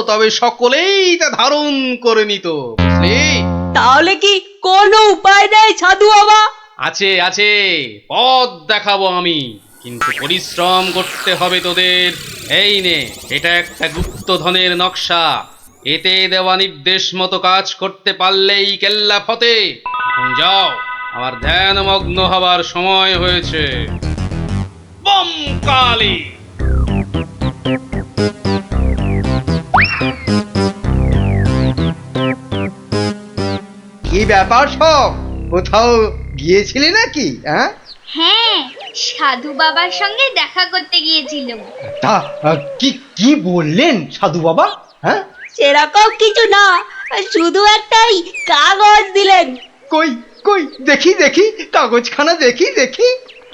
তবে সকলেই তা ধারণ করে নিত, বুঝলি? তাহলে কি কোনো উপায় নেই সাধু বাবা? আছে আছে, পথ দেখাবো আমি, কিন্তু পরিশ্রম করতে হবে তোদের। এই নে, এটা একটা গুপ্তধনের নকশা। এতে দেওয়া নির্দেশ মতো কাজ করতে পারলেই কেল্লা ফতে। এখন যাও, আমার ধ্যানমগ্ন হবার সময় হয়েছে। বম কালী! কি ব্যাপার সব? কোথাও গিয়েছিলি নাকি? হ্যাঁ, হ্যাঁ, সাধু বাবার সঙ্গে দেখা করতে গিয়েছিলাম। তা কি কি বললেন সাধু বাবা? হ্যাঁ, সেরকম কিছু না, শুধু একটাই কাগজ দিলেন। কই কই দেখি দেখি, কাগজখানা দেখি দেখি।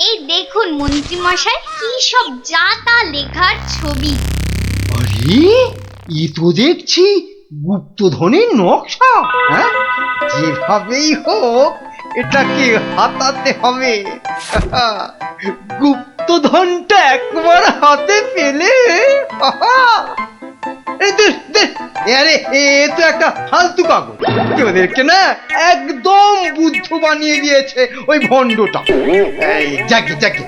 এই দেখুন মন্ত্রী মশাই, কি সব যা তা লেখার ছবি। আরে, এ তো দেখছি গুপ্তধনের নকশা। হ্যাঁ, যেভাবেই হোক এটাকে হাতাতে হবে। গুপ্তধনটা একবার হাতে পেলে, এই দে দে, আরে এ তো একটা ফালতু কাগজ। কি ওদেরকে না একদম বুদ্ধ বানিয়ে দিয়েছে ওই ভণ্ডটা। যাকে যাকে,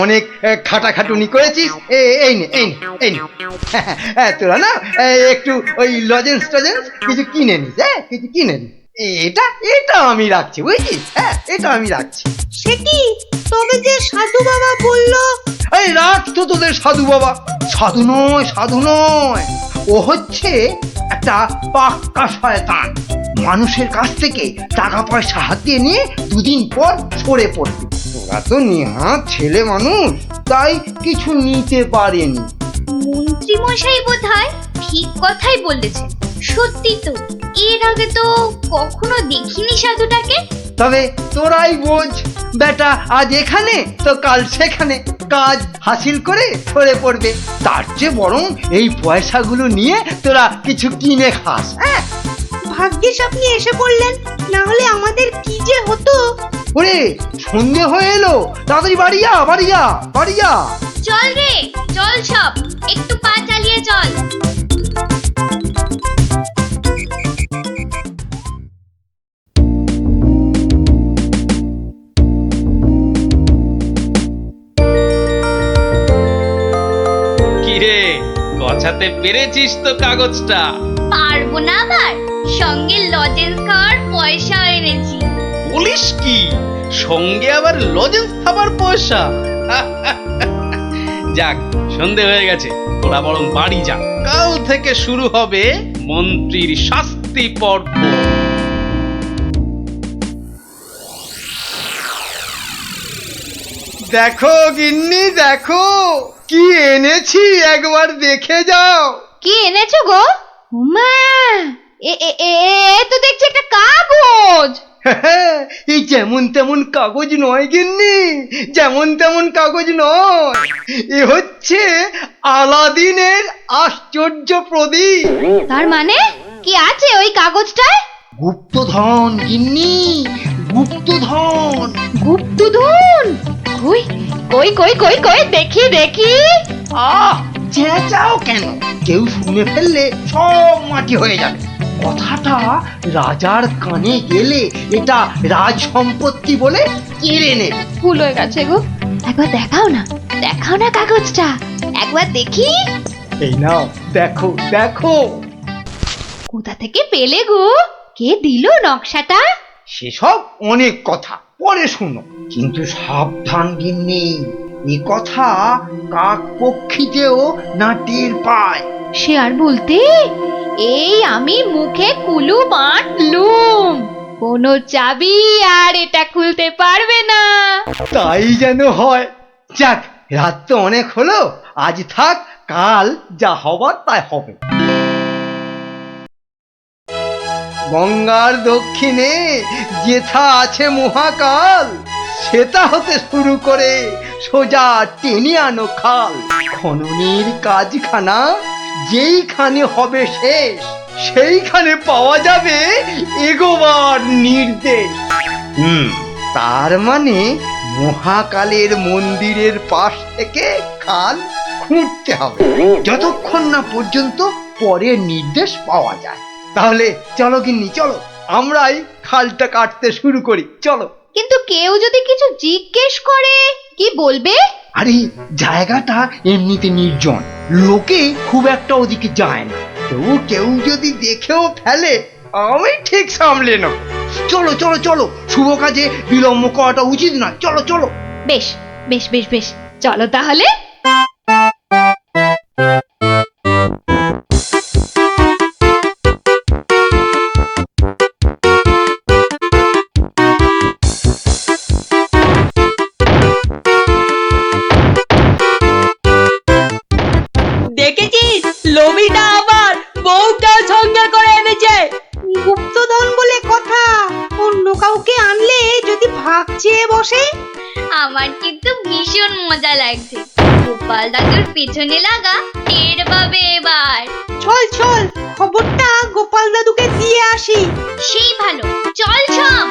অনেক খাটাখাটুনি করেছিস। এই নে এই নে এই নে, তোরা না একটু ওই লজেন্স টজেন্স কিছু কিনে নিস। হ্যাঁ, কিছু কিনে নিস। এটা এটা আমি রাখছি, বুঝছিস? হ্যাঁ, এটা আমি রাখছি। সে কি, তবে যে সাধু বাবা বললো? এই রাখ তো তোদের সাধু বাবা। সাধু নয়, সাধু নয়, ও হচ্ছে একটা পাক্কা শয়তান। মানুষের কাছ থেকে টাকা পয়সা হাতিয়ে নিয়ে দুদিন পর সরে পড়বে। তোরা তো নেহাত ছেলে মানুষ, তাই কিছু নিতে পারেনি। মন্ত্রী মশাই বোধহয় ঠিক কথাই বলেছেন। সত্যি তো, এর আগে তো কখনো দেখিনি সাধুটাকে। তবে তোরাই বোঝ, বেটা আজ এখানে তো কাল সেখানে কাজ হাসিল করে সরে পড়বে। তার চেয়ে বরং এই পয়সাগুলো নিয়ে তোরা কিছু কিনে খাস। হ্যাঁ, ভাগ্যিস আপনি এসে পড়লেন, না হলে আমাদের কি যে হতো। ওরে, সন্ধে হয়ে এলো, তাড়াতাড়ি বাড়ি যা, বাড়ি যা, বাড়ি যা। চল রে, চল সব, একটু পা চালিয়ে চল। কিরে, গছাতে পেরেছিস তো কাগজটা? পারবো না আবার, সঙ্গে লজেন্স খাওয়ার পয়সা এনেছি। বলিস কি, সঙ্গে আবার লজেন্স খাবার পয়সা? যাক, সন্ধে হয়ে গেছে, তোরা বরং বাড়ি যা। কাল থেকে শুরু হবে মন্ত্রীর শাস্তি পর্ব। দেখো গিন্নি, দেখো কি এনেছি, একবার দেখে যাও। কি এনেছো গো? মা, এ এ এ তো দেখছি একটা কাগজ। এই যেমন তেমন কাগজ নয় গিন্নি, যেমন তেমন কাগজ নয়। এ হচ্ছে আলাদিনের আশ্চর্য প্রদীপ। তার মানে কি আছে ওই কাগজটায়? গুপ্তধন গিন্নি, গুপ্তধন। গুপ্তধন? কই কই কই কই কই, দেখি দেখি। চেঁচাও কেন? কেউ শুনে ফেললে সব মাটি হয়ে যাবে। কথাটা রাজার কানে গেলে এটা রাজ সম্পত্তি বলে কেড়ে নেবে। ভুল হয়ে গেছে গো, একবার দেখাও না, দেখাও না কাগজটা, একবার দেখি। এই নাও, দেখো দেখো। কোথা থেকে পেলে গো? কে দিল নকশাটা? সেসব অনেক কথা পরে শুনো, কিন্তু সাবধান গিন্নি, এ কথা কাক পক্ষীতেও না টের পায়। সে আর বলতে, এই আমি মুখে কুলু বাঁধলুম, কোনো চাবি আর এটা খুলতে পারবে না। তাই যেন হয়। যাক, রাত তো অনেক হলো, আজ থাক, কাল যা হবার তাই হবে। গঙ্গার দক্ষিণে যেথা আছে মহাকাল, সেটা হতে শুরু করে সোজা টেনে আনো খাল। খননের কাজখানা যেইখানে হবে শেষ, সেইখানে পাওয়া যাবে এগোবার নির্দেশ। তার মানে মহাকালের মন্দিরের পাশ থেকে খাল খুঁড়তে হবে, যতক্ষণ না পর্যন্ত পরের নির্দেশ পাওয়া যায়। তাহলে চলো গিন্নি চলো, আমরাই খালটা কাটতে শুরু করি, চলো। কিন্তু কেউ যদি কিছু জিজ্ঞেস করে কি বলবে? আরে জায়গাটা এমনিতে নির্জন, লোকে খুব একটা ওদিকে যায় না, তবু কেউ যদি দেখেও ফেলে আমি ঠিক সামলে নেব। চলো চলো চলো, শুভ কাজে বিলম্ব করাটা উচিত নয়, চলো চলো। বেশ বেশ বেশ বেশ, চলো তাহলে। দেখেছিস লোভিটা আবার বউটাও সঙ্গে করে এনেছে। গুপ্তধন বলে কথা, অন্য কাউকে আনলে যদি ভাগ চেয়ে বসে। আমার কিন্তু ভীষণ মজা লাগছে। গোপাল দাদুর পেছনে লাগা টের পাবে এবার। চল চল, খবরটা গোপাল দাদুকে দিয়ে আসি। সেই ভালো, চল সব।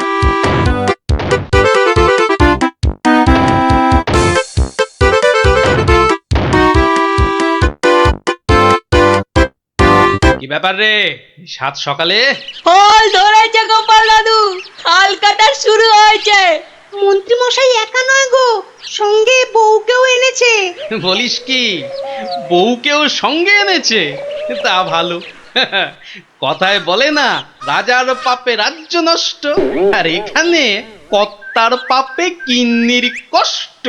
কি ব্যাপার রে, সাত সকালে? ফল ধরেছে গোপাল দাদু, খাল কাটা শুরু হয়েছে। মন্ত্রী মশাই একা নয় গো, সঙ্গে বউকেও এনেছে। বলিস কি, বউকেও সঙ্গে এনেছে? তা ভালো। কথায় বলে না, রাজার পাপে রাজ্য নষ্ট, আর এখানে কর্তার পাপে কিন্নির কষ্ট।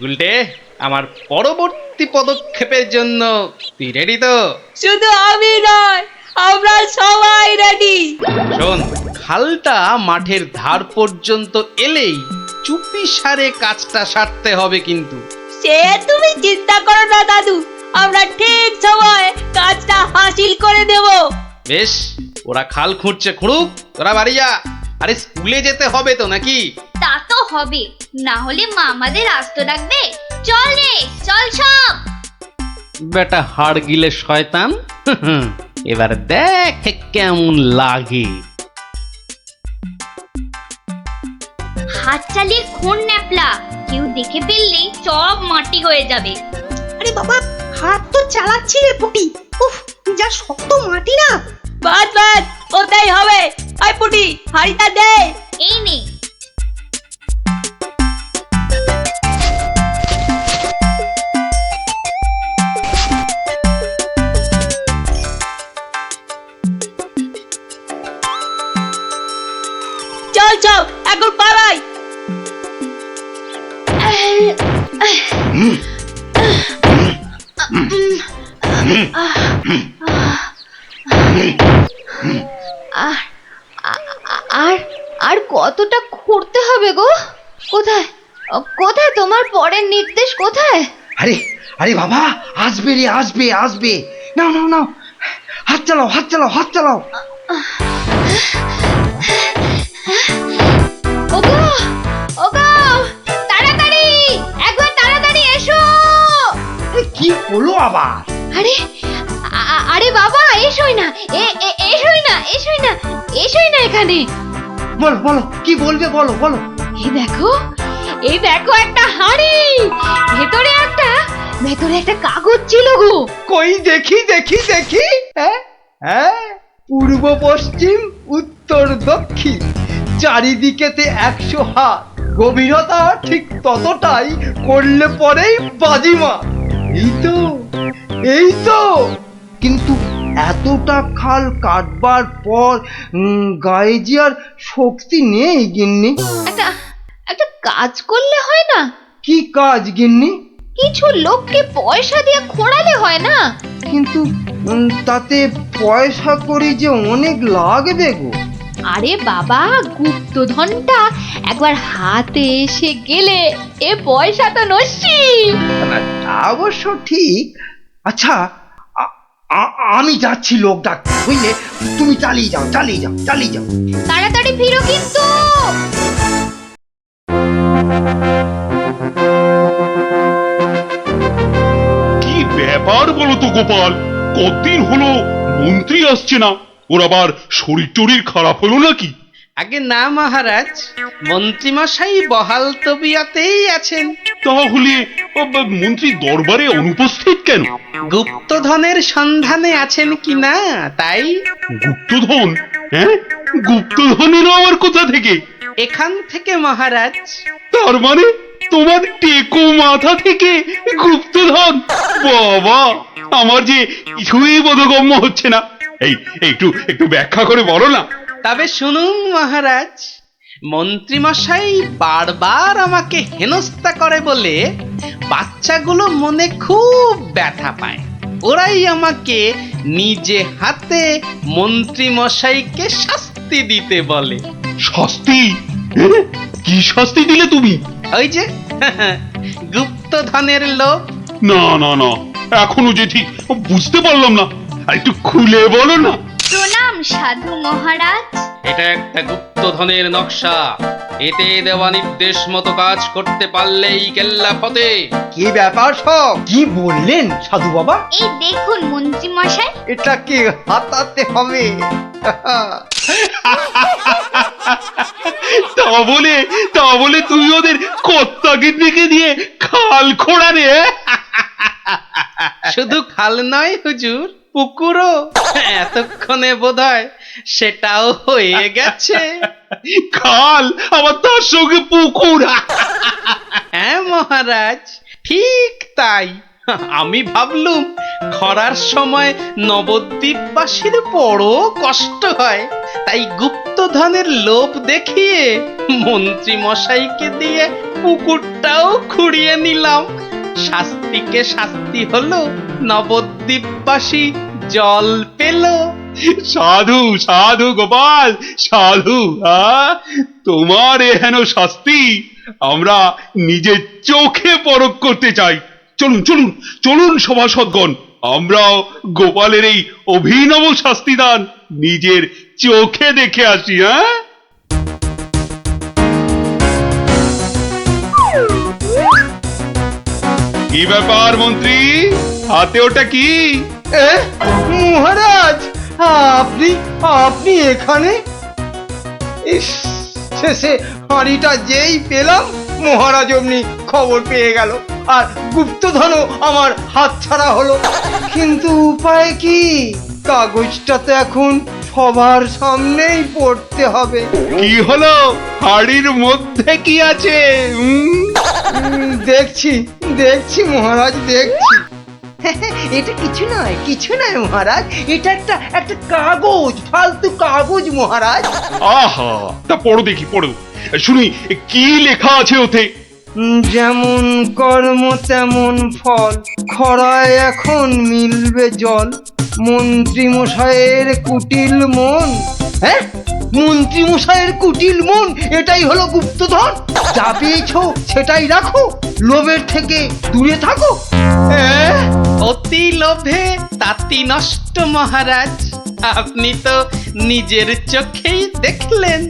গুলটে, আমার পরবর্তী পদক্ষেপের জন্য তুই রেডি তো? শুধু আমি নয়, আমরা সবাই রেডি। শোন, খালটা মাঠের ধার পর্যন্ত এলেই চুপি সারে কাজটা সারতে হবে কিন্তু। সে তুমি চিন্তা করো না দাদু, আমরা ঠিক সময় কাজটা হাসিল করে দেব। বেশ, ওরা খাল খুঁড়ছে খুঁড়ুক, তোরা বাড়ি যা। আরে স্কুলে যেতে হবে তো নাকি? তা তো হবে, না হলে মা আমাদের আস্ত রাখবে। চল রে, চল সব। বেটা হাড় গিলে শয়তান। এবার দেখ কেমন লাগে। হাত চালিয়ে খুন ন্যাপলা, কেউ দেখে ফেললেই সব মাটি হয়ে যাবে। আরে বাবা, হাত তো চালাচ্ছি রে পুটি। উফ, যা শক্ত মাটি না। বাদ বাদ, ওটাই হবে। আই পুটি, হাড়িটা দে। এই নে। চল চল, এখন পালাই। আর আর আর কতটা খুঁড়তে হবে গো? কোথায় কোথায় তোমার পরের নির্দেশ কোথায়? আরে আরে বাবা, আসবে রে, আসবে আসবে। নাও নাও নাও, হাত চালাও হাত চালাও হাত চালাও। ওগো ওগো, তাড়াতাড়ি, একবার তাড়াতাড়ি এসো। আরে কি হলো আবার? আরে আরে বাবা, এসোই না, এসোই না, এসোই না, এসোই না এখানে। বলো বলো, কি বলবে বলো বলো। এই দেখো একটা হাঁড়ি, ভেতরে একটা কাগজ ছিল গো। কই দেখি দেখি দেখি। হ্যাঁ হ্যাঁ, পূর্ব পশ্চিম উত্তর দক্ষিণ চারিদিকেতে 100 হাত, গভীরতা ঠিক ততটাই, করলে পরেই বাজিমা। এই তো। কিন্তু এতটা খাল কাটবার পর গায়ে যে আর শক্তি নেই গিন্নি। একটা কাজ করলে হয় না? কি কাজ গিন্নি? কিছু লোককে পয়সা দিয়ে খোঁড়ালে হয় না? কিন্তু তাতে পয়সা করি যে অনেক লাগবে গো। আরে বাবা, গুপ্তধনটা একবার হাতে এসে গেলে এ পয়সা তো নস্যি। না, তা অবশ্য ঠিক। আচ্ছা, আমি যাচ্ছি লোক ডাকতে, বুঝলে? তুমি চালিয়ে যাও চালিয়ে যাও চালিয়ে যাও। তাড়াতাড়ি ফিরো কিন্তু। কি ব্যাপার বলো তো গোপাল, কতদিন হলো মন্ত্রী আসছে না? ওর আবার শরীর টরীর খারাপ হলো নাকি? আগে না মহারাজ, মন্ত্রীমশাই বহাল তবিয়তেই আছেন। তাহলে মন্ত্রী দরবারে অনুপস্থিত কেন? গুপ্তধনের সন্ধানে আছেন কিনা তাই। গুপ্তধন? হ্যাঁ, গুপ্তধন এলো আমার কোথা থেকে? এখান থেকে মহারাজ। তার মানে তোমার টেকো মাথা থেকে গুপ্তধন? বাবা, আমার যে কিছুই বোধগম্য হচ্ছে না। এই একটু একটু ব্যাখ্যা করে বলো না। তবে শুনুন মহারাজ, মন্ত্রীমশাই বারবার আমাকে হেনস্থা করে বলে বাচ্চাগুলো মনে খুব ব্যথা পায়। ওরাই আমাকে নিজে হাতে মন্ত্রীমশাইকে শাস্তি দিতে বলে। শাস্তি? হ্যাঁ? কি শাস্তি দিলে তুমি? ওই যে গুপ্তধনের লোভ। না না না, এখনো যে ঠিক বুঝতে পারলাম না, একটু খুলে বলো না। প্রণাম সাধু মহারাজ। এটা একটা গুপ্তধনের নকশা। এতে দেওয়া নির্দেশ মতো কাজ করতে পারলেই কেল্লা ফতে। কি ব্যাপার সব? কি বললেন সাধু বাবা? এই দেখুন মন্ত্রী মশাই। এটাকে হাতাতে হবে। তা বলে তুই ওদের কর্তাকে ডেকে দিয়ে খাল খোঁড়ারে? শুধু খাল নয় হুজুর, পুকুরও। এতক্ষণে বোধহয় সেটাও হয়ে গেছে। খাল আবার তার সঙ্গে পুকুর? হ্যাঁ মহারাজ, ঠিক তাই। আমি ভাবলুম খরার সময় নবদ্বীপবাসীর বড় কষ্ট হয়, তাই গুপ্তধনের লোভ দেখিয়ে মন্ত্রী মশাইকে দিয়ে পুকুরটাও খুঁড়িয়ে নিলাম। শাস্তিকে শাস্তি হলো, নবদ্বীপবাসী জল পেল। সাধু সাধু গোপাল, সাধু। তোমার এহেন শাস্তি আমরা নিজের চোখে পরখ করতে চাই। চলুন চলুন চলুন সভাসদগণ, আমরাও গোপালের এই অভিনব শাস্তিদান নিজের চোখে দেখে আসি। হ্যাঁ, কি ব্যাপার মন্ত্রী, হাতে ওটা কি? এ, মহারাজ, আপনি আপনি এখানে? ইস, শেষে হাঁড়িটা যেই পেলাম মহারাজ অমনি খবর পেয়ে গেল, আর গুপ্তধনও আমার হাতছাড়া হলো। কিন্তু উপায় কি? কাগজটা তো এখন সবার সামনেই পড়তে হবে। কি হলো? হাড়ির মধ্যে কি আছে? দেখছি দেখছি মহারাজ, দেখছি। এটা কিছু নয় মহারাজ, এটা একটা কাগজ, ফালতু কাগজ মহারাজ। আহা, তা পড়ো দেখি, পড়ো শুনি কি লেখা আছে ওতে। যেমন কর্ম তেমন ফল, খরায় এখন মিলবে জল, মন্ত্রী মশাইয়ের কুটিল মন। হ্যাঁ, মন্ত্রী মশাইয়ের কুটিল মন, এটাই হলো গুপ্তধন। যা পেয়েছো সেটাই রাখো, লোভের থেকে দূরে থাকো। হ্যাঁ, অতি লোভে তাতি নষ্ট মহারাজ। আপনি তো নিজের চোখেই দেখলেন।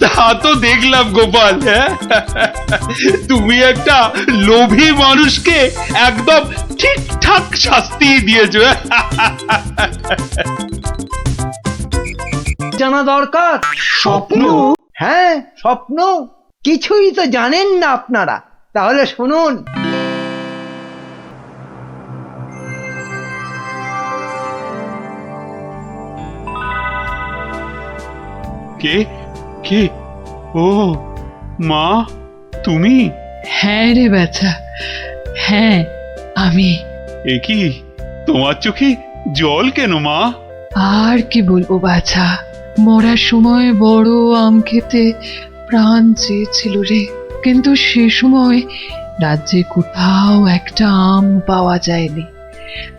তা তো দেখলাম গোপাল। হ্যাঁ, তুমি একটা লোভী মানুষকে একদম ঠিকঠাক শাস্তি দিয়েছো। জানা দরকার। স্বপ্ন? হ্যাঁ, স্বপ্ন। কিছুই তো জানেন না আপনারা, তাহলে শুনুন। কে কে? ও মা, তুমি? হ্যাঁ রে বাছা, হ্যাঁ আমি। এ কি, তোমার চোখে জল কেন মা? আর কি বলবো বাছা, মরার সময় বড় আম খেতে প্রাণ চেয়েছিল রে, কিন্তু সে সময় রাজ্যে কোথাও একটা আম পাওয়া যায়নি,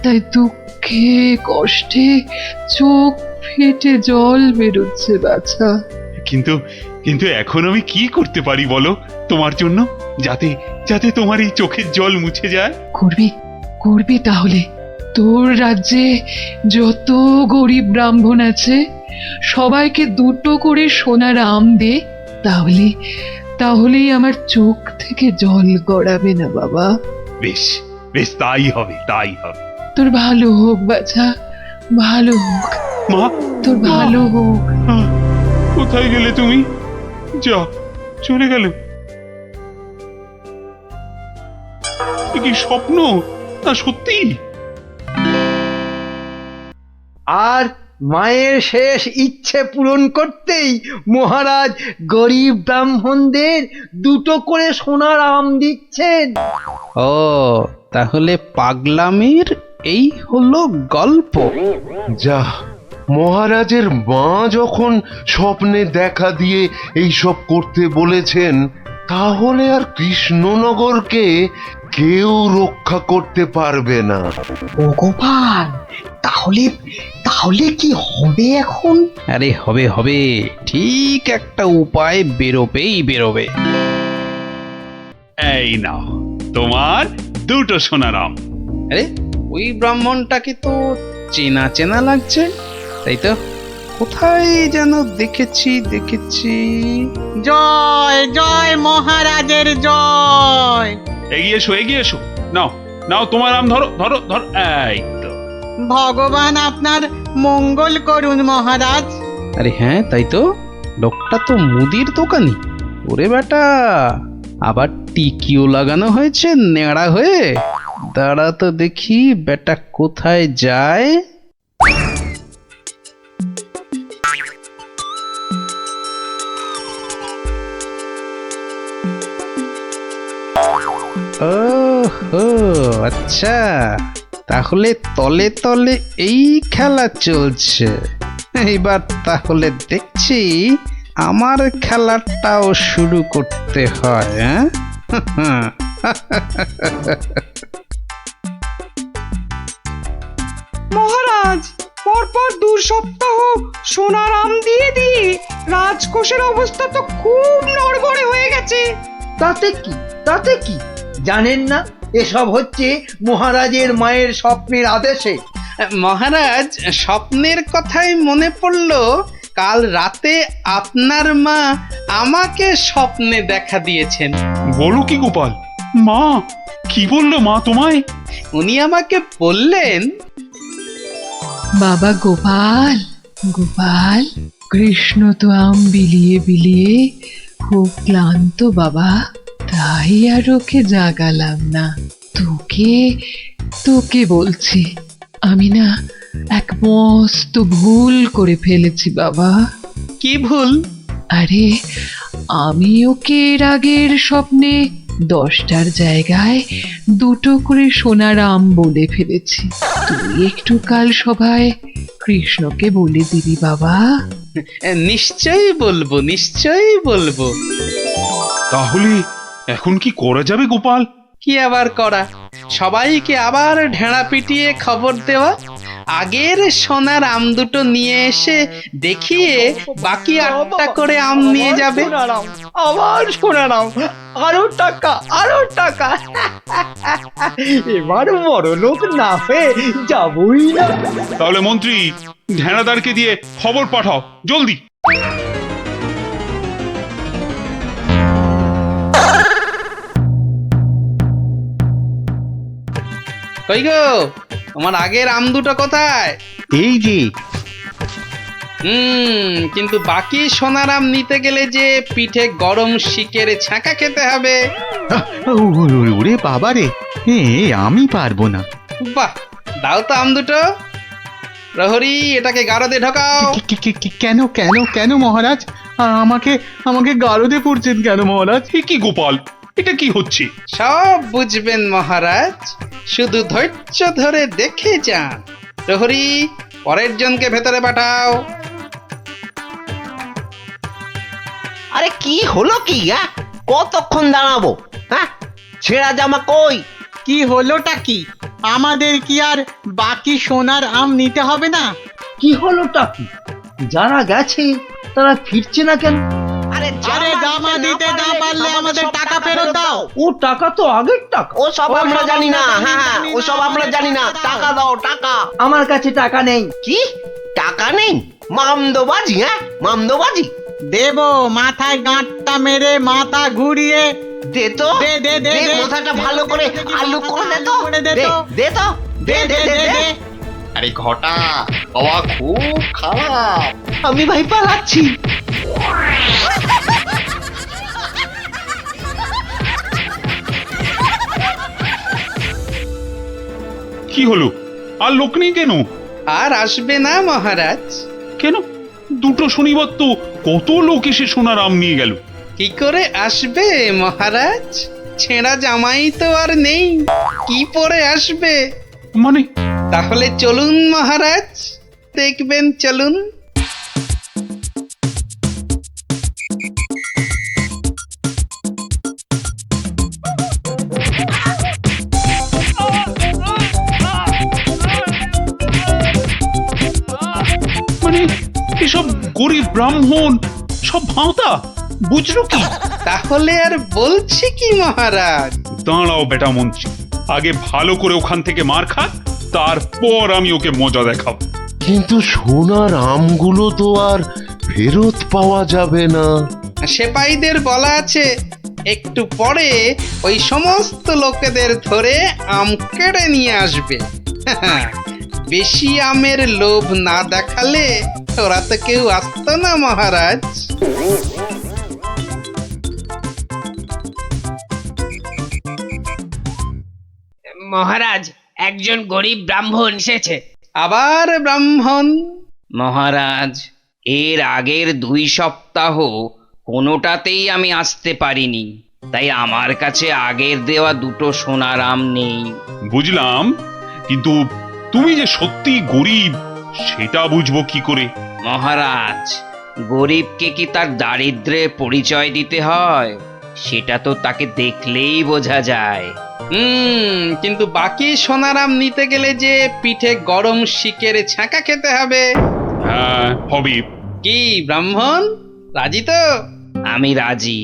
তাই দুঃখে কষ্টে চোখ ফেটে জল বেরোচ্ছে বাছা। কিন্তু কিন্তু এখন আমি কি করতে পারি বলো তোমার জন্য, যাতে যাতে তোমার এই চোখের জল মুছে যায়? করবি করবি তাহলে। তোর রাজ্যে যত গরিব ব্রাহ্মণ আছে সবাইকে দুটো করে সোনার আম দে, তাহলেই আমার চোখ থেকে জল গড়াবে না বাবা। বেশ বেশ, তাই হবে তাই হবে। তোর ভালো হোক বাছা, ভালো হোক, মা তোর ভালো হোক। কোথায় গেলে তুমি? যা চলে গেল। এ কি স্বপ্ন না সত্যি? আর মায়ের শেষ ইচ্ছে পূরণ করতেই মহারাজ গরিব ব্রাহ্মণদের 2টো করে সোনার আম দিচ্ছেন। ও তাহলে পাগলামির এই হলো গল্প। যা, মহারাজের মা যখন স্বপ্নে দেখা দিয়ে এইসব করতে বলেছেন, তাহলে আর কৃষ্ণনগরকে কেউ রক্ষা করতে পারবে না। ও গোপাল, তাহলে তাহলে কি হবে এখন? আরে হবে হবে, ঠিক একটা উপায় বেরোবেই বেরোবে। এই নাও তোমার 2টো সোনার আম। আরে ওই ব্রাহ্মণটাকে তো চেনা চেনা লাগছে, তাই তো? কোথায় যেন দেখেছি। জয় জয় মহারাজের জয়। এগিয়ে এসো। নাও নাও তোমার আম, ধরো ধরো ধরো। এই তো। ভগবান আপনার মঙ্গল করুন মহারাজ। আরে হ্যাঁ তাই তো, লোকটা তো মুদির দোকানি। ওরে বেটা, আবার টিকিও লাগানো হয়েছে নেড়া হয়ে। দাঁড়া তো দেখি বেটা কোথায় যায়। ওহো আচ্ছা, তাহলে তলে তলে এই খেলা চলছে। এইবার তাহলে দেখছি আমার খেলাটাও শুরু করতে হয়। হ্যাঁ মহারাজ, পরপর 2 সপ্তাহ সোনার আম দিয়ে দিয়ে রাজকোষের অবস্থা তো খুব নড়বড়ে হয়ে গেছে। তাতে কি জানেন না, এসব হচ্ছে মহারাজের মায়ের স্বপ্নের আদেশে। মহারাজ, স্বপ্নের কথাই মনে পড়লো, কাল রাতে আপনার মা আমাকে স্বপ্নে দেখা দিয়েছেন। বলো কি গোপাল? মা কি বললো মা তোমায়? উনি আমাকে বললেন, বাবা গোপাল, গোপাল, কৃষ্ণ তো আম বিলিয়ে বিলিয়ে খুব ক্লান্ত বাবা, তাই আর ওকে জাগালাম না। তোকে বলছি, আমি না এক মস্ত ভুল করে ফেলেছি বাবা। কি ভুল? আরে আমি ওকে এর আগের স্বপ্নে 10টার জায়গায় 2টো করে সোনার আম বলে ফেলেছি। তুই একটু কাল সভায় কৃষ্ণকে বলে দিবি বাবা। নিশ্চয়ই বলবো। তাহলে এখন কি করা যাবে গোপাল? কি আবার করা, সবাইকে আবার ঢেঁড়া পিটিয়ে খবর দেওয়া। আগের সোনার আম 2টো নিয়ে এসে দেখিয়ে বাকি 8টা করে আম নিয়ে যাবে। আবার সোনার আম, আরো টাকা। এবার বড় লোক না হয়ে যাবই না। তাহলে মন্ত্রী ঢেঁড়াদারকে দিয়ে খবর পাঠাও জলদি। কই গো, তোমার আগের আম 2টো কোথায়? এই যে কিন্তু বাকি সোনার আম নিতে গেলে যে পিঠে গরম শিকের ছাঁকা খেতে হবে। ওরে বাবা রে, আমি পারবো না। বাহ, দাও তো আম 2টো। প্রহরী, এটাকে গারদে ঢোকাও। কেন মহারাজ? আমাকে গারদে পড়ছেন কেন মহারাজ? এ কি গোপাল, এটা কি হচ্ছে? সব বুঝবেন মহারাজ, শুধু ধৈর্য ধরে দেখে যান। প্রহরী, পরের জনকে ভেতরে পাঠাও। আরে কি হলো কি? কতক্ষণ দাঁড়াবো? হ্যাঁ, ছেঁড়া জামা কই? কি হলোটা কি? আমাদের কি আর বাকি সোনার আম নিতে হবে না? কি হলোটা কি? যারা গেছে তারা ফিরছে না কেন? আরে জামা দিতে না পারলে আমাদের টাকা ফেরত দাও। ও টাকা তো আগের টাকা। ও সব আমরা জানি না। হ্যাঁ, ও সব আমরা জানি না। টাকা দাও, টাকা। আমার কাছে টাকা নেই। কি টাকা নেই? মামদোবাজি? মামদোবাজি দেব, মাথায় গাঁটটা মেরে মাথা ঘুরিয়ে দে তো। দে। মাথাটা ভালো করে আলু করে দে তো। দে তো। দে দে দে দে। আরে ঘটা, বাবা খুব খারাপ। আমি ভাই পালাচ্ছি। কি হলো? আর লোক নেই কেন? আর আসবে না মহারাজ। কেন? দুটো শনিবার তো কত লোক এসে সোনার আম নিয়ে গেল। কি করে আসবে মহারাজ? ছেঁড়া জামাই তো আর নেই, কি পরে আসবে? মানে? তাহলে চলুন মহারাজ, দেখবেন, চলুন। মানে এসব গরিব ব্রাহ্মণ সব ভাঁতা, বুঝলো কি? তাহলে আর বলছি কি মহারাজ? দাঁড়াও বেটা মন্ত্রী, আগে ভালো করে ওখান থেকে মার খা, তারপর আমি ওকে মজা দেখাবো। কিন্তু সোনার আমগুলো তো আর ফেরত পাওয়া যাবে না। সেপাইদের বলা আছে একটু পরে ওই সমস্ত লোকেদের ধরে আম কেড়ে নিয়ে আসবে। বেশি আমের লোভ না দেখালে ওরা তো কেউ আসতো না মহারাজ। মহারাজ, একজন গরিব ব্রাহ্মণ এসেছে। আবার ব্রাহ্মণ? মহারাজ, এর আগের 2 সপ্তাহ কোনোটাতেই আমি আসতে পারিনি, তাই আমার কাছে আগের দেওয়া 2টো সোনার আম নেই। বুঝলাম, কিন্তু তুমি যে সত্যি গরিব সেটা বুঝবো কি করে? মহারাজ, গরিবকে কি তার দারিদ্র্যের পরিচয় দিতে হয়? সেটা তো তাকে দেখলেই বোঝা যায়। কিন্তু বাকি সোনার আম নিতে গেলে যে পিঠে গরম শিকের ছাঁকা খেতে হবে। হ্যাঁ, হবে। কি ব্রাহ্মণ, রাজি তো? আমি রাজি।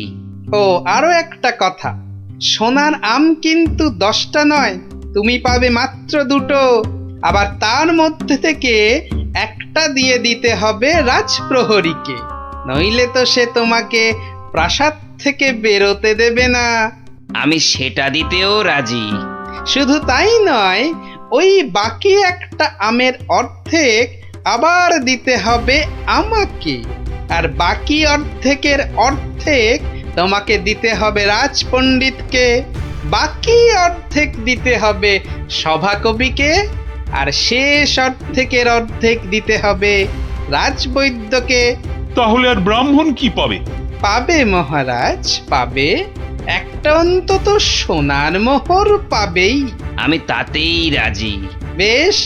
ও আরো একটা কথা, সোনার আম কিন্তু 10টা নয়, তুমি পাবে মাত্র 2টো। আবার তার মধ্যে থেকে একটা দিয়ে দিতে হবে রাজপ্রহরীকে, নইলে তো সে তোমাকে প্রাসাদ থেকে বেরোতে দেবে না। আমি সেটা দিতেও রাজি। শুধু তাই নয়, ওই বাকি একটা আমের অর্ধেক আবার দিতে হবে আমাকে, আর বাকি অর্ধেকের অর্ধেক তোমাকে দিতে হবে রাজপণ্ডিতকে, বাকি অর্ধেক দিতে হবে সভাকবিকে, আর শেষ অর্ধেকের অর্ধেক দিতে হবে রাজবৈদ্যকে। তাহলে আর ব্রাহ্মণ কি পাবে? পাবে মহারাজ, পাবে। একটা অন্তত সোনার মোহর পাবেই। আমি তাতেই রাজি। বেশ,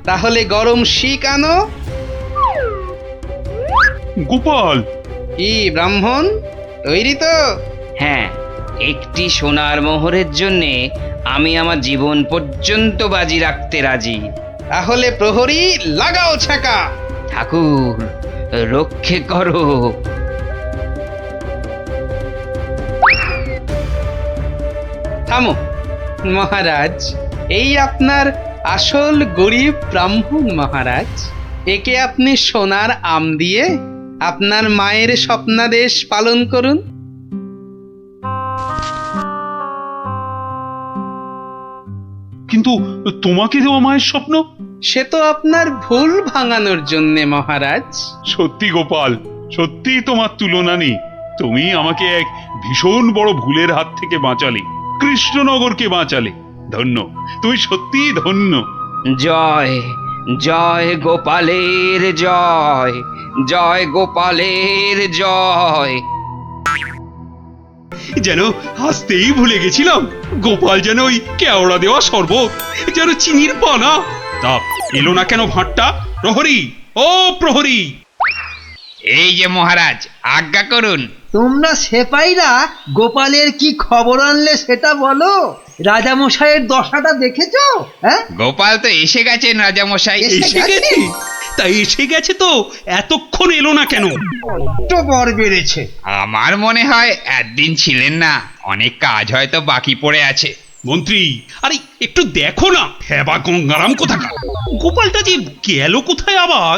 তাহলে গরম শিক আনো। গোপাল! কি ব্রাহ্মণ, তৈরি তো? হ্যাঁ, একটি সোনার মোহরের জন্যে আমি আমার জীবন পর্যন্ত বাজি রাখতে রাজি। তাহলে প্রহরী লাগাও ছাকা। ঠাকুর, রক্ষে করো। থামো মহারাজ, এই আপনার আসল গরিব ব্রাহ্মণ মহারাজ। একে আপনি সোনার আম দিয়ে আপনার মায়ের স্বপ্নাদেশ পালন করুন। কিন্তু তোমাকে দেওয়া মায়ের স্বপ্ন? সে তো আপনার ভুল ভাঙানোর জন্যে মহারাজ। সত্যি গোপাল, সত্যি তোমার তুলনা নেই। তুমি আমাকে এক ভীষণ বড় ভুলের হাত থেকে বাঁচালে, কৃষ্ণনগরকে বাঁচালে। ধন্য, তুমি সত্যিই ধন্য। জয় জয় গোপালের জয়, জয় গোপালের জয়। যেন হাসতেই ভুলে গেছিলাম, গোপাল যেন ওই কেওড়া দেওয়া শরবত, যেন চিনির পানা। তা এলো না কেন ভাঁটটা? প্রহরী, ও প্রহরী! এই যে মহারাজ, আজ্ঞা করুন। তোমরা সেপাইরা গোপালের কি খবর আনলে সেটা বলো। রাজামশাইয়ের দশাটা দেখেছো? হ্যাঁ, গোপাল তো এসে গেছেন রাজামশাই। এসে গেছে? তাই এসে গেছে তো এতক্ষণ এলো না কেন? তো বর বেড়েছে। আমার মনে হয় একদিন ছিলেন না, অনেক কাজ হয়তো বাকি পড়ে আছে। মন্ত্রী, আরে একটু দেখো না, হেবা গঙ্গারাম কোথাকার, গোপালটা যে গেল কোথায় আবার?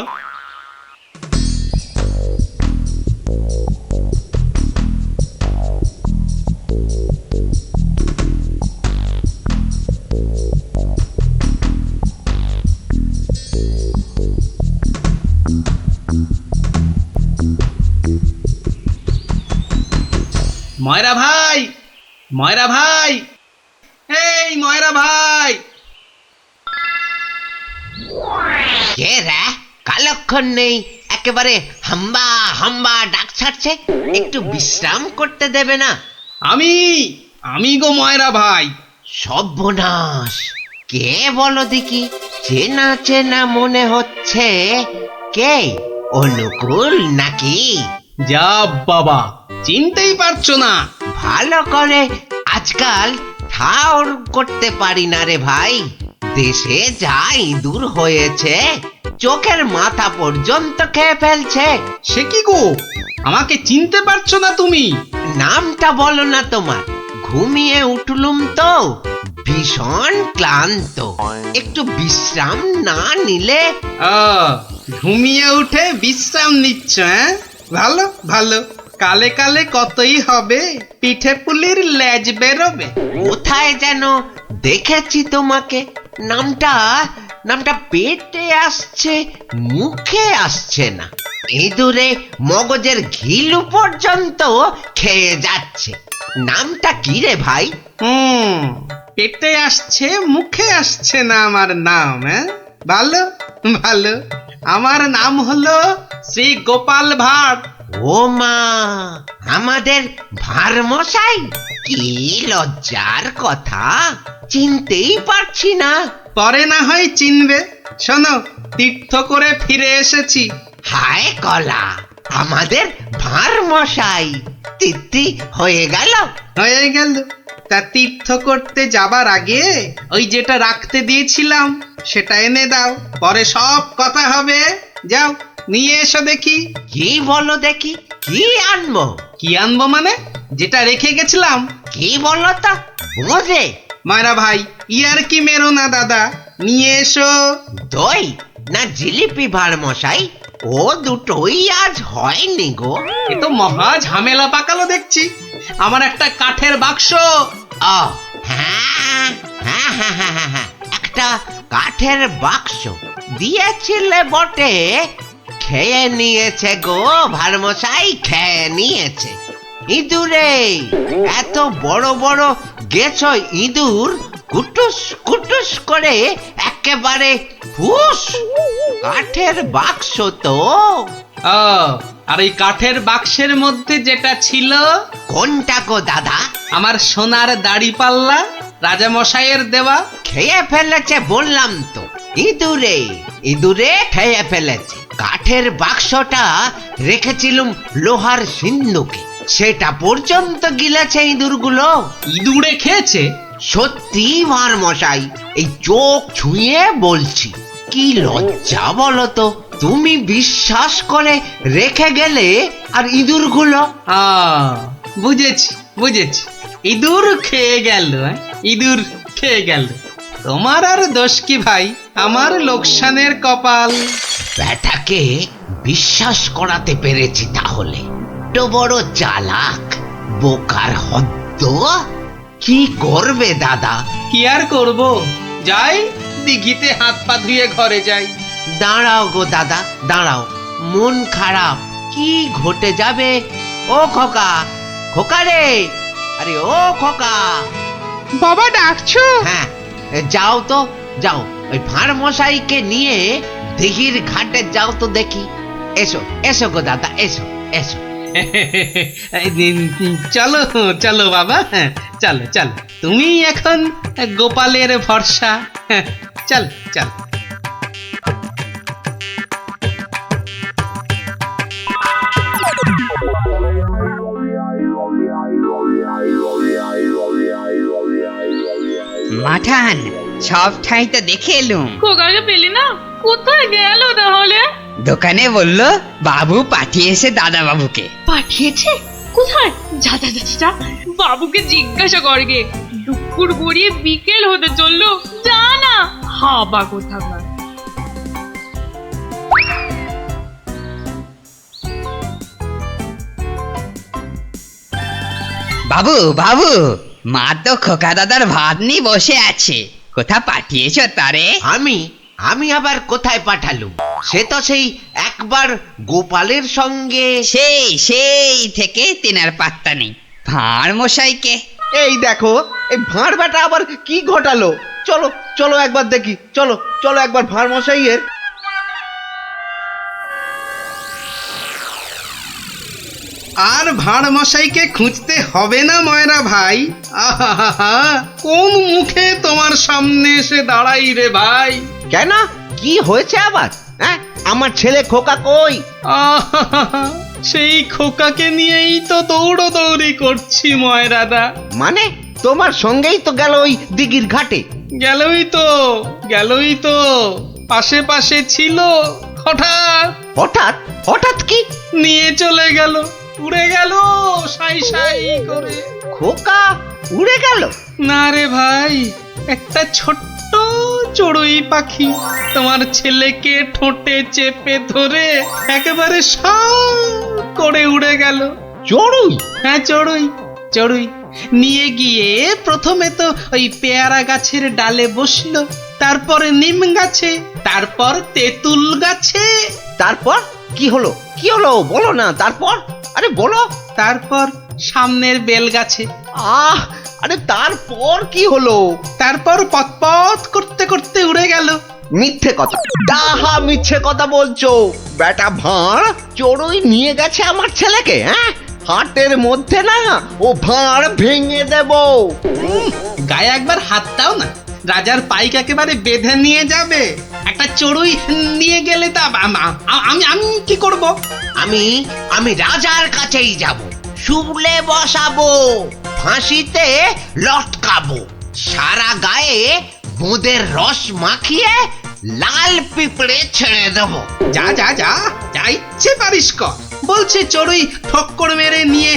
ময়রা ভাই, ময়রা ভাই, এই ময়রা ভাই। কে রে? কালক্ষণ নেই, একেবারে হাম্বা হাম্বা ডাক ছাড়ছে। একটু বিশ্রাম করতে দেবে না? আমি গো ময়রা ভাই। সর্বনাশ! কে বলো দেখি? চেনা চেনা মনে হচ্ছে। কে? অনুকূল নাকি? যা বাবা, চিনতেই পারছো না? ভালো করে আজকাল ঠাউর করতে পারি না রে ভাই। দেশে যা ইঁদুর হয়েছে, চোখের মাথা পর্যন্ত খেয়ে ফেলছে। সে কি গো, আমাকে চিনতে পারছো না তুমি? নামটা বলো না তোমার। ঘুমিয়ে উঠলুম তো, ভীষণ ক্লান্ত। একটু বিশ্রাম না নিলে। ঘুমিয়ে উঠে বিশ্রাম নিচ্ছ? হ্যাঁ, ভালো ভালো। কালে কালে কতই হবে, পিঠে পুলির লেজ বেরোবে। কোথায় যেন দেখেছি তোমাকে। নামটা পেটে আসছে, মুখে আসছে না। ইঁদুরে মগজের ঘিলু পর্যন্ত খেয়ে যাচ্ছে। নামটা কি রে ভাই? পেটে আসছে, মুখে আসছে না আমার নাম। হ্যাঁ, ভালো ভালো। আমার নাম হলো শ্রী গোপাল ভাঁড়। ও মা, আমাদের ভাঁড় মশাই! কি লজ্জার কথা, চিনতেই পারছি না। পরে না হয় চিনবে। শোনো, তীর্থ করে ফিরে এসেছি। হায় কলা, আমাদের ভাঁড় মশাই তিথি হয়ে গেল। হয়ে গেল। তা তীর্থ করতে যাবার আগে ওই যেটা রাখতে দিয়েছিলাম সেটা এনে দাও, পরে সব কথা হবে। যাও, নিয়ে এসো দেখি। কি বলো দেখি? কি আনবো? কি আনবো মানে? যেটা রেখে গেছিলাম। কি বলো তো? বোঝে ময়রা ভাই, ইয়ার কি মেরো না দাদা, নিয়ে এসো। দই না জিলিপি ভাঁড় মশাই? ও দুটোই আজ হয়নি গো। এ তো মহা ঝামেলা পাকালো দেখছি। আমার একটা কাঠের বাক্স। হ্যাঁ, একটা কাঠের বাক্স দিয়েছিলে বটে। খেয়ে নিয়েছে গো ভাঁড় মশাই, খেয়ে নিয়েছে। ইঁদুরে এত বড় বড় গেছ ইঁদুর, কুটুস কুটুস করে একেবারে হুস। কাঠের বাক্স তো। আর এই কাঠের বাক্সের মধ্যে যেটা ছিল। কোনটা গো দাদা? আমার সোনার দাড়ি পাল্লা, রাজা মশাইয়ের দেওয়া। খেয়ে ফেলেছে বললাম তো। ইঁদুরে খেয়ে ফেলেছে। কাঠের বাক্সটা রেখেছিলুম লোহার সিন্ধুকে, সেটা পর্যন্ত গিলেছে ইঁদুরগুলো। ইঁদুরে খেয়েছে? সত্যি ভাঁড় মশাই, এই চোখ ছুঁয়ে বলছি। কি লজ্জা বলো তো, তুমি বিশ্বাস করে রেখে গেলে আর ইঁদুরগুলো। বুঝেছি বুঝেছি, ইঁদুর খেয়ে গেল। ইঁদুর খেয়ে গেল। তোমার আর দোষ কি ভাই, আমার লোকসানের কপাল। ব্যাটাকে বিশ্বাস করাতে পেরেছি তাহলে। তো বড় চালাক, বোকার হদ্দ। কি করবে দাদা? কি আর করব, যাই দিঘিতে হাত পা ধুয়ে ঘরে যাই। দাঁড়াও গো দাদা, দাঁড়াও। মন খারাপ, কি ঘটে যাবে? ও খোকা, খোকা রে! আরে ও খোকা! বাবা ডাকছো? হ্যাঁ, যাও তো, যাও। ওই ভাঁড় মশাইকে নিয়ে দিঘির ঘাটে যাও তো দেখি। এসো এসো গো দাদা, এসো এসো। চলো চলো বাবা, চলো চলো। তুমি এখন গোপালের ভরসা। চল চল। মাঠান, সব ঠাই তো দেখে এলুম। খোকাকে পেলি না? কোথায় গেল তাহলে? দোকানে বললো বাবু পাঠিয়েছে দাদা বাবুকে। পাঠিয়েছে? কোথায়? যা যা যা যা, বাবুকে জিজ্ঞাসা করগে। দুপুর গড়িয়ে বিকেল হতে চললো, যা না। হাবা কোথাকার। বাবু বাবু, মা তো খোকা দাদার ভাত নিয়ে বসে আছে। কোথা পাঠিয়েছ তারে? আমি আবার কোথায় পাঠালুম? সে তো সেই একবার গোপালের সঙ্গে। সেই থেকে তেনার পাত্তা নেই। ভাঁড় মশাইকে। এই দেখো, এই ভাঁড় বেটা আবার কি ঘটালো। চলো চলো একবার দেখি, চলো চলো একবার ভাঁড় মশাইয়ের। আর ভাঁড় মশাইকে খুঁজতে হবে না ময়রা ভাই। আহা, কোন মুখে তোমার সামনে এসে দাঁড়াই রে ভাই। কেন, কি হয়েছে আবার? হ্যাঁ, আমার ছেলে খোকা কই? আহা, সেই খোকাকে নিয়েই তো দৌড়দৌড়ি করছি ময়রাদা। মানে তোমার সঙ্গেই তো গেল ওই দিঘির ঘাটে? গেলই তো পাশে পাশে ছিল, হঠাৎ হঠাৎ হঠাৎ কি নিয়ে চলে গেল, উড়ে গেল সাই সাই করে। খোকা উড়ে গেল? না রে ভাই, একটা ছোট্ট চড়ুই পাখি তোমার ছেলেকে ঠোঁটে চেপে ধরে একেবারে সাঁ করে উড়ে গেল। চড়ুই? হ্যাঁ, চড়ুই নিয়ে গিয়ে প্রথমে তো ওই পেয়ারা গাছের ডালে বসলো, তারপরে নিম গাছে, তারপর তেঁতুল গাছে। তারপর কি হলো? কি হলো বলো না। তারপর, আরে বলো। তারপর সামনের বেল গাছে। আরে তারপর কি হলো? তারপর পথ করতে করতে উড়ে গেল। মিথ্যে কথা, ডাহা মিথ্যে কথা বলছো বেটা ভাঁড়। চড়ুই নিয়ে গেছে আমার ছেলেকে? হ্যাঁ, হাটের মধ্যে না ও ভাঁড় ভেঙে দেব। গায়ে একবার হাত দাও না, রাজার পাইক একেবারে বেঁধে নিয়ে যাবে। একটা চড়ুই নিয়ে গেলে তা আমি কি করব? আমি রাজার কাছেই যাব, শুলে বসাবো, ফাঁসিতে লটকাবো, সারা গায়ে বোঁদের রস মাখিয়ে লাল পিঁপড়ে ছেড়ে দেবো। যা ইচ্ছে পারিস কর। বলছে চড়ুই ঠক্কর মেরে নিয়ে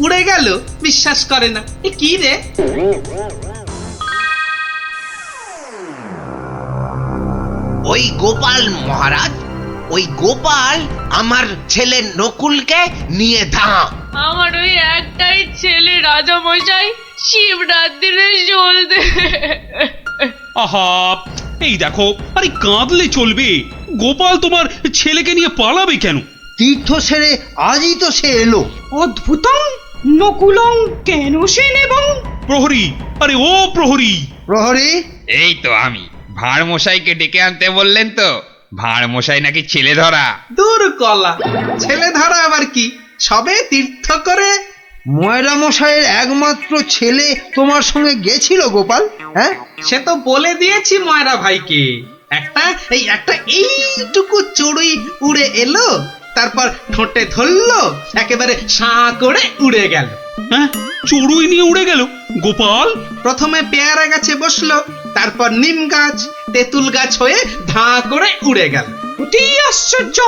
উড়ে গেল, বিশ্বাস করে না। এ কি রে? ওই গোপাল মহারাজ, ওই গোপাল আমার ছেলে নকুলকে নিয়ে ধাম। আমার ওই একটাই ছেলে রাজা মশাই, শিবরাত্রিরে চলতে। আহা, এই দেখো, আরে কাঁদলে চলবে? গোপাল তোমার ছেলেকে নিয়ে পালাবে কেন? তীর্থ সেরে আজই তো সে এলো। অদ্ভুতং নকুলং কেন সে নেবং। প্রহরী, আরে ও প্রহরী! প্রহরী, এই তো আমি। ভাঁড় মশাইকে ডেকে আনতে বললেন তো? ভাঁড় মশাই নাকি ছেলে ধরা। দূর কলা, ছেলে ধরা আবার কি? সবে তীর্থ করে। ময়রা মশাইয়ের একমাত্র ছেলে তোমার সঙ্গে গেছিল গোপাল? হ্যাঁ, সে তো বলে দিয়েছি ময়রা ভাইকে। একটা এইটুকু চড়ুই উড়ে এলো, তারপর ঠোঁটে ধরলো, একেবারে সাঁ করে উড়ে গেল। হ্যাঁ, চড়ুই নিয়ে উড়ে গেল গোপাল? প্রথমে পেয়ারা গাছে বসলো, তারপর নিম গাছ, তেঁতুল গাছ হয়ে ধাঁ করে উড়ে গেল। অতি আশ্চর্য।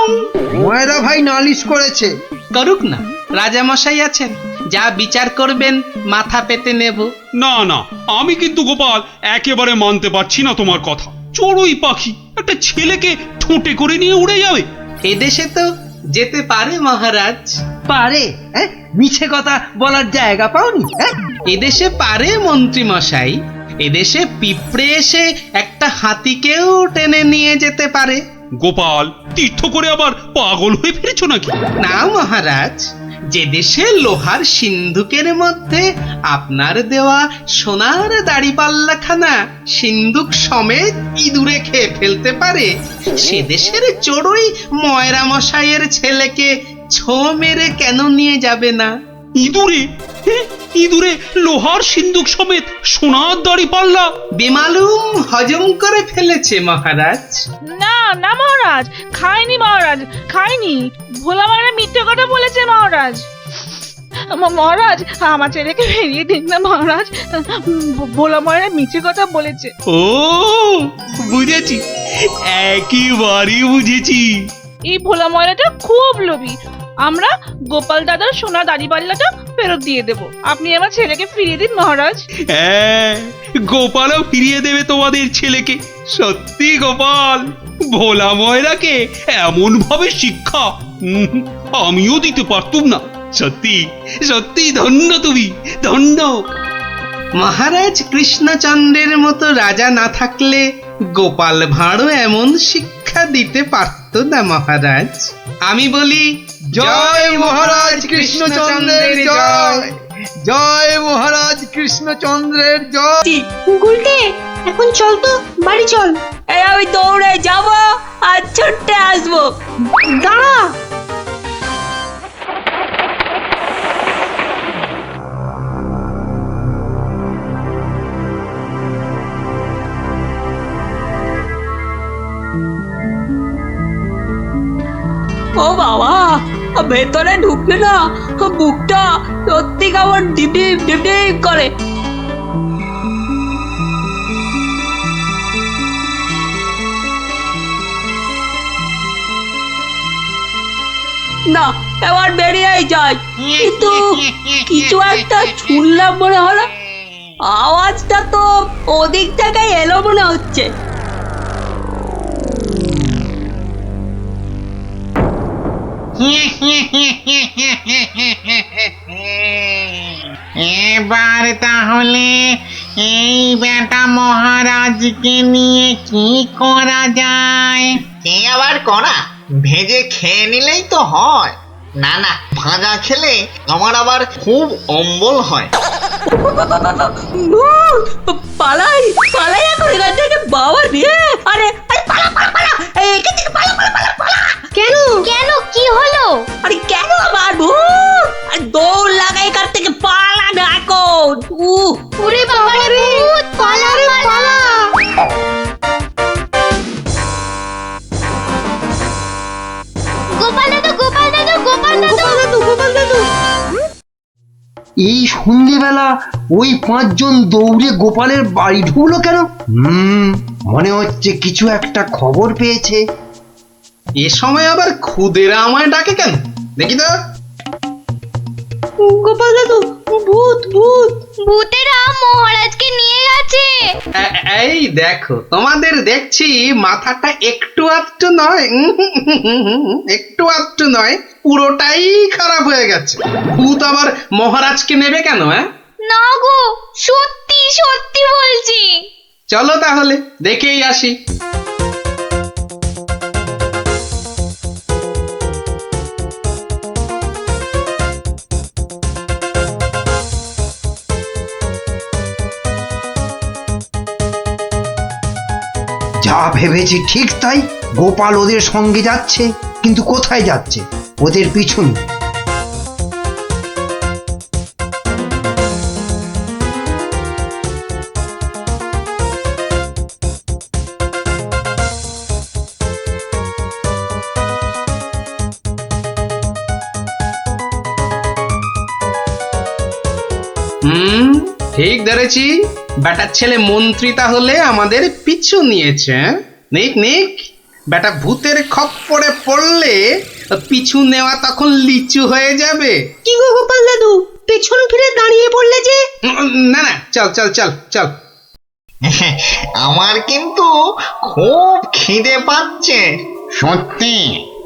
ময়রা ভাই নালিশ করেছে। করুক না, রাজা মশাই আছেন, যা বিচার করবেন মাথা পেতে নেব। না না, আমি কিন্তু গোপাল একেবারে মানতে পারছি না তোমার কথা। চড়ুই পাখি একটা ছেলেকে ঠোঁটে করে নিয়ে উড়ে যাবে? এদেশে তো যেতে পারে মহারাজ। পারে? হ্যাঁ, মিছে কথা বলার জায়গা পাওনি? হ্যাঁ, এদেশে পারে মন্ত্রী মশাই। এদেশে পিঁপড়ে এসে একটা হাতিকেও টেনে নিয়ে যেতে পারে। গোপাল, তীর্থ করে আবার পাগল হয়ে ফিরেছ নাকি? না মহারাজ, যে দেশে লোহার সিন্ধুকের মধ্যে আপনার দেওয়া সোনার দাড়িপাল্লাখানা সিন্ধুক সমেত ইঁদুরে খেয়ে ফেলতে পারে, সে দেশের চড়ুই ময়রা মশাইয়ের ছেলেকে ছো মেরে কেন নিয়ে যাবে না? ইঁদুরে? ইঁদুরে লোহার সিন্ধুক সমেত সোনার দাড়ি পাল্লা? বেমালুম হজম করে ফেলেছে মহারাজ। না না মহারাজ, খাইনি মহারাজ, খাইনি। ভোলা মারা মিথ্যে কথা বলেছে মহারাজ। মহারাজ, আমার ছেলেকে ফিরিয়ে দিন না মহারাজ। ভোলা মারা মিথ্যে কথা বলেছে। ও বুঝেছি, একেবারেই বুঝেছি। এই ভোলা ময়রাটা খুব লোভী। আমরা গোপাল দাদার সোনা দাড়িপাল্লাটা ফেরত দিয়ে দেব। আপনি আমার ছেলেকে ফিরিয়ে দিন মহারাজ। হ্যাঁ, গোপালও ফিরিয়ে দেবে তোমাদের ছেলেকে। সত্যি গোপাল, ভোলা ময়রাকে এমন ভাবে শিক্ষা আমিও দিতে পারতুম না। সত্যি সত্যি ধন্য তুমি, ধন্য। মহারাজ কৃষ্ণচন্দ্রের মতো রাজা না থাকলে গোপাল ভাঁড়ও এমন শিক্ষা দিতে পারত না মহারাজ। আমি বলি, জয় মহারাজ কৃষ্ণচন্দ্রের জয়। জয় মহারাজ কৃষ্ণচন্দ্রের জয়। গুলটে এখন চল তো বাড়ি চল। এই আমি দৌড়ে যাব আর ছুটে আসবো। দাঁড়া, ও বাবা, ভেতরে ঢুকলে না বুকটা সত্যি কেমন ডিপ ডিপ ডিপ ডিপ করে। না, এবার বেরিয়েই যাই। কিন্তু কিছু একটা শুনলাম মনে হলো, আওয়াজটা তো ওদিক থেকে এলো মনে হচ্ছে। এবার তাহলে এই বেটা মহারাজকে নিয়ে কি করা যায়? কি আবার করা, ভেজে খেয়ে নিলেই তো হয়। না না, ভাজা খেলে আমার আবার খুব অম্বল হয়। পালাই পালাই এখন এখান থেকে, বাবা রে। আরে আরে পালা পালা পালা, এখান থেকে পালা পালা পালা পালা। কেন কেন, কি হলো? আরে কেন আবার ভূত? আরে দৌড় লাগাই এখান থেকে, পালা না এখন। ওরে বাবা রে, ভূত, পালা রে পালা। গোপাল দাদু, গোপাল দাদু, গোপাল দাদু, গোপাল দাদু। এই সন্ধ্যেবেলা ওই পাঁচজন দৌড়ে গোপালের বাড়ি ঢুকলো কেন? মনে হচ্ছে কিছু একটা খবর পেয়েছে। এ সময় আবার খুদেরা আমায় ডাকে কেন? দেখি তো। গোপাল দাদু, ভূত ভূত। ভূতেরা মহারাজকে নিয়ে গেছে। এই দেখো, তোমাদের দেখছি মাথাটা একটু আধটু নয়, একটু আধটু নয়, পুরোটাই খারাপ হয়ে গেছে। ভূত আবার মহারাজকে নেবে কেন? না গো, সত্যি সত্যি বলছি। চলো তাহলে দেখেই আসি। যা ভেবেছি ঠিক তাই। গোপাল ওদের সঙ্গে যাচ্ছে, কিন্তু কোথায় যাচ্ছে? ওদের পিছন। ঠিক ধরেছি, বেটার ছেলে মন্ত্রী তাহলে আমাদের পিছু নিয়েছে। নিক নিক, বেটা ভূতের খপ্পরে পড়লে পিছু নেওয়া তখন লিচু হয়ে যাবে। কি গো গোপাল দাদু, পেছন ফিরে দাঁড়িয়ে পড়লে যে? না না, চল চল চল চল। আমার কিন্তু খুব খিদে পাচ্ছে। সত্যি,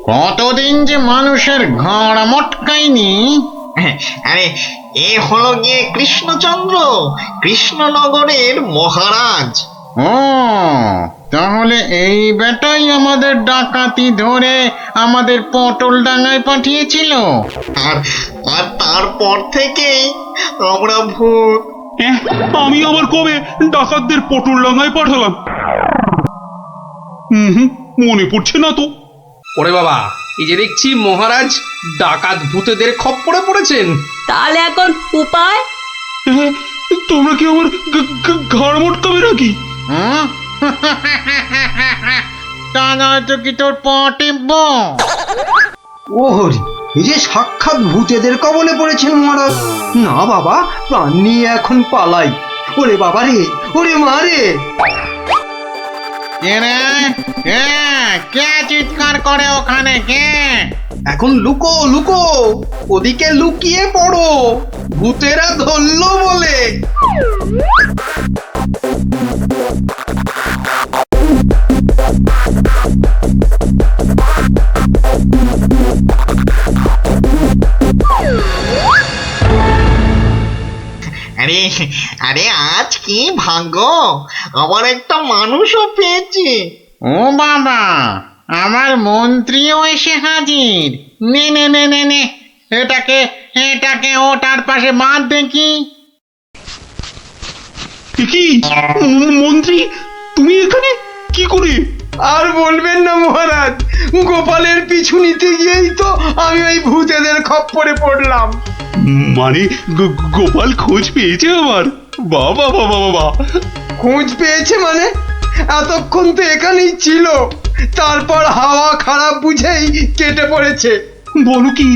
কতদিন যে মানুষের ঘাড় মটকায়নি। আরে, এ হলো গিয়ে কৃষ্ণচন্দ্র, কৃষ্ণনগরের মহারাজ। ও, তাহলে এই বেটাই আমাদের ডাকাতি ধরে আমাদের পটল ডাঙায় পাঠিয়েছিল। আর আর তারপর থেকেই আমরা ভূত। আমি আবার কবে ডাকাতদের পটল ডাঙায় পাঠালাম? মনে পড়ছে না তো। ওরে বাবা, এই যে দেখছি মহারাজ ডাকাত ভূতেদের খপ্পরে পড়েছেন। তাহলে এখন উপায়? তোমরা কি আমার ঘাড় মটকাবে নাকি? তা নয়তো কি তোর পা টিপব? ও হরি, এই যে সাক্ষাৎ ভূতেদের কবলে পড়েছেন মহারাজ। না বাবা, প্রাণ নিয়ে এখন পালাই। ওরে বাবা রে, ওরে মা রে। কে চিৎকার করে ওখানে? কে? এখন লুকো লুকো, ওদিকে লুকিয়ে পড়ো, ভূতেরা ধরলো বলে। আরে আরে, আজ কি ভাগ্য, আবার একটা মানুষও পেয়েছি। ও বাবা, আমার মন্ত্রীও এসে হাজির। নে নে নে নে নে, এটাকে এটাকে ওটার পাশে বাঁধ দেখি। কি মন্ত্রী, তুমি এখানে কি করে? আর বলবেন না মহারাজ, গোপালের পিছু নিতে গিয়েই তো আমি ওই ভূতেদের খপ্পরে পড়লাম। মানে গোপাল খোঁজ পেয়েছে আমার? বাবা বাবা বাবা, খোঁজ পেয়েছে মানে? এতক্ষণ তো এখানেই ছিল, তারপর হাওয়া খারাপ বুঝেই কেটে পড়েছে। বলো কি,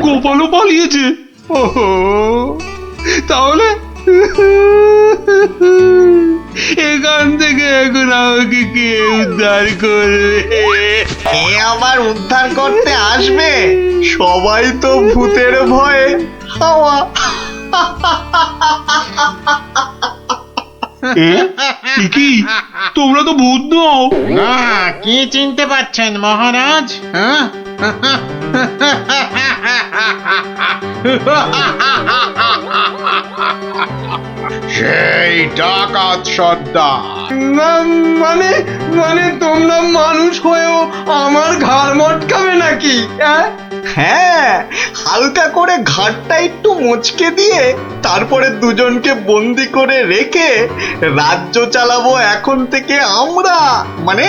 গোপালও পালিয়েছে? ওহো, তাহলে এখান থেকে এখন আমাকে কে উদ্ধার করবে? কে আবার উদ্ধার করতে আসবে? সবাই তো ভূতের ভয়ে হাওয়া। কি তোমরা তো ভূত নও? না, কি চিনতে পারছেন মহারাজ? হ্যাঁ, সেই ডাকাত সর্দার। মানে মানে তোমরা মানুষ হয়েও আমার ঘাড় মটকাবে নাকি? হ্যাঁ, হালকা করে ঘাটটা একটু মুচকে দিয়ে তারপরে দুজনকে বন্দি করে রেখে রাজ্য চালাবো এখন থেকে আমরা, মানে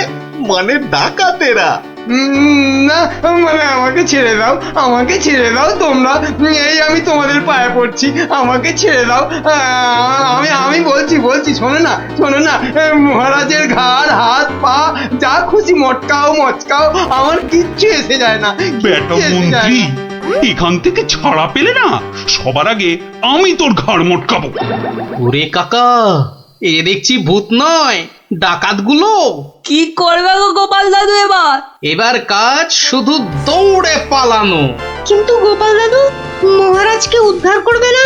মানে ডাকাতেরা। না মানে আমাকে ছেড়ে দাও, আমাকে ছেড়ে দাও তোমরা, এই আমি তোমাদের পায়ে পড়ছি, আমাকে ছেড়ে দাও। আমি বলছি শোনো না, মহারাজের ঘাড় হাত পা যা খুশি মটকাও, আমার কিচ্ছু এসে যায় না। বেটা মন্ত্রী, এখান থেকে ছাড়া পেলে না সবার আগে আমি তোর ঘাড় মটকাবো। ওরে কাকা, এ দেখছি ভূত নয়, ডাকাতগুলো। কি করবে গো গোপাল দাদু এবার কাজ শুধু দৌড়ে পালানো। কিন্তু গোপাল দাদু, মহারাজকে উদ্ধার করবে না?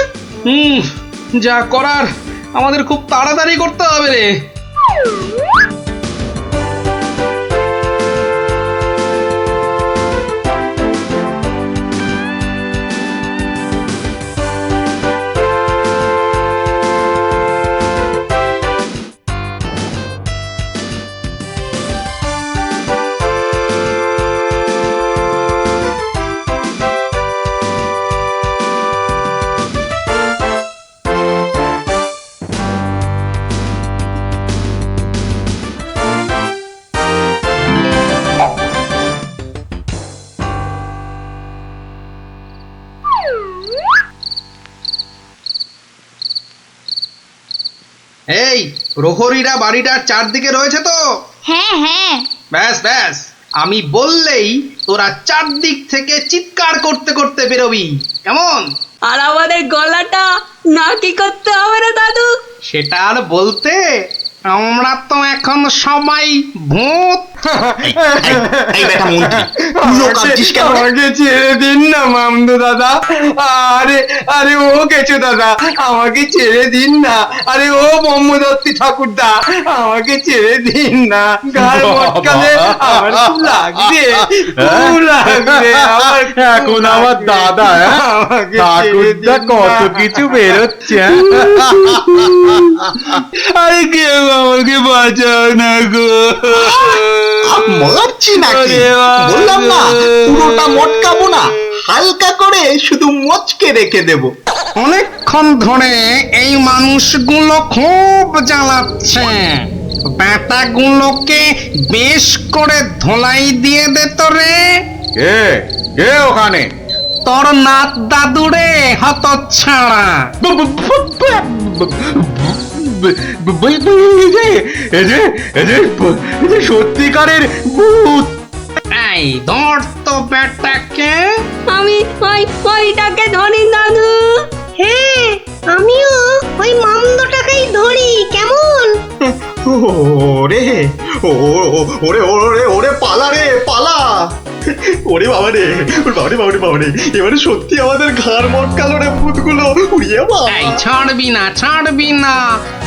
যা করার আমাদের খুব তাড়াতাড়ি করতে হবে রে। এই প্রহরীরা বাড়িটার চারদিকে রয়েছে তো? হ্যাঁ হ্যাঁ। ব্যাস, আমি বললেই তোরা চারদিক থেকে চিৎকার করতে করতে বেরোবি, কেমন? আর আমাদের গলাটা নাকি করতে হবে না দাদু? সেটা আর বলতে, আমরা তো এখন সবাই ভূত। আমাকে ছেড়ে দিন না মামদু দাদা। আরে ও গেছো দাদা, আমাকে ছেড়ে দিন না। আরে ও ব্রহ্মদত্তি ঠাকুরদা, আমাকে ছেড়ে দিন না। গায়ে মটকালে আমার খুব লাগবে। এখন আমার দাদা ঠাকুরদা কত কিছু বেরোচ্ছে। আরে কেউ আমাকে বাঁচাও না গো। মারছি নাকি? বললাম না পুরোটা মটকাবো না, হালকা করে শুধু মচকে রেখে দেব। অনেকক্ষণ ধরে এই মানুষগুলো খুব জ্বালাচ্ছে, ব্যাটাগুলোকে বেশ করে ধোলাই দিয়ে দে তো রে। কে ওখানে? তোর নাত দাদুরে হতচ্ছাড়া। সত্যিকারের ভূত। এই ধর তো ব্যাটাকে। আমি ওইটাকে ধরি দাদু। হ্যাঁ, আমিও ওই মামদটাকেই ধরি, কেমন? ওরে ওরে ওরে ওরে পালা রে পালা। ওরে বাবা রে, বাবা রে, এবারে সত্যি আমাদের ঘাড় মটকালো রে ভূতগুলো। উড়িয়ে ছাড়বি না,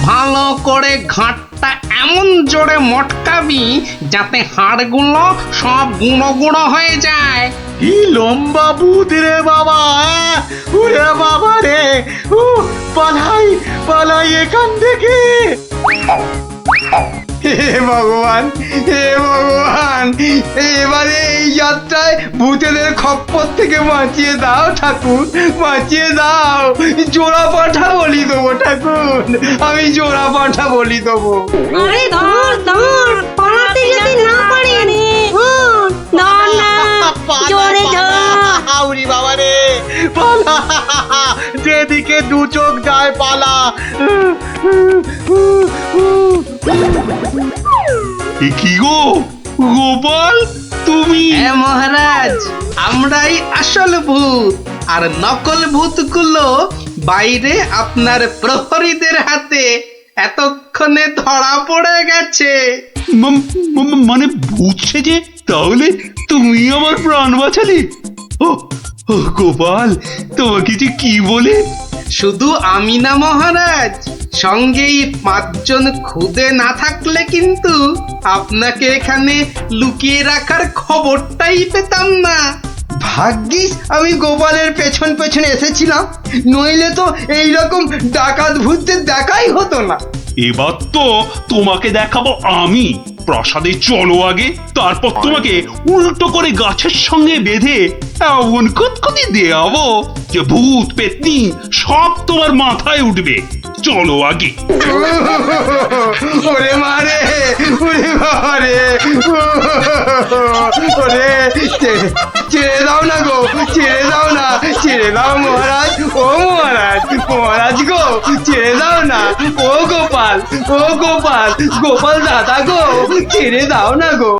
ভালো করে ঘাটটা এমন জোরে মটকাবি যাতে হাড়গুলো সব গুঁড়ো গুঁড়ো হয়ে যায়। কি লম্বা ভূত রে বাবা! ওরে বাবা রে, পালাই এখান থেকে। হে ভগবান, হে ভগবান, এবারে এই যাত্রায় ভূতেদের খপ্পর থেকে বাঁচিয়ে দাও ঠাকুর, বাঁচিয়ে দাও। জোড়া পাঠা বলি দেবো ঠাকুর, আমি জোড়া পাঠা বলি দেবো। আরে ধর ধর, পালাতে যদি না পারে ধর না, জোরে ধর। হাউরি বাবা রে, পালা, যেদিকে দু চোখ যায় পালা। এ কি গো গোপাল, তুমি? হ্যাঁ মহারাজ, আমরাই আসল ভূত, আর নকল ভূতগুলো বাইরে আপনার প্রহরীদের হাতে এতক্ষণে ধরা পড়ে গেছে। মানে ভূত সেজে? তাহলে তুমি আমার প্রাণ বাঁচালে? ও ও গোপাল, তোমাকে যে কি বলে? শুধু আমি না মহারাজ, সঙ্গেই 5 জন খুদে না থাকলে কিন্তু আপনাকে এখানে লুকিয়ে রাখার খবরটাই পেতাম না। ভাগ্যিস আমি গোপালের পেছন পেছনে এসেছিলাম, নইলে তো এইরকম ডাকাত ভূতদের দেখাই হতো না। এবার তো তোমাকে দেখাবো আমি। প্রাসাদে চলো আগে, তারপর তোমাকে উল্টো করে গাছের সঙ্গে বেঁধে এমন কুতকুতি দেওয়াবো যে ভূত পেতনি সব তোমার মাথায় উঠবে। চলো আগে। ওরে মারে, ওরে বাবারে, ওরে ছেড়ে দাও না গো, ছেড়ে দাও না, ছেড়ে দাও মহারাজ, ও মহারাজ, মহারাজ গো, ছেড়ে দাও না। ও গোপাল, ও গোপাল, গোপাল দাদা গো, ছেড়ে দাও না গো।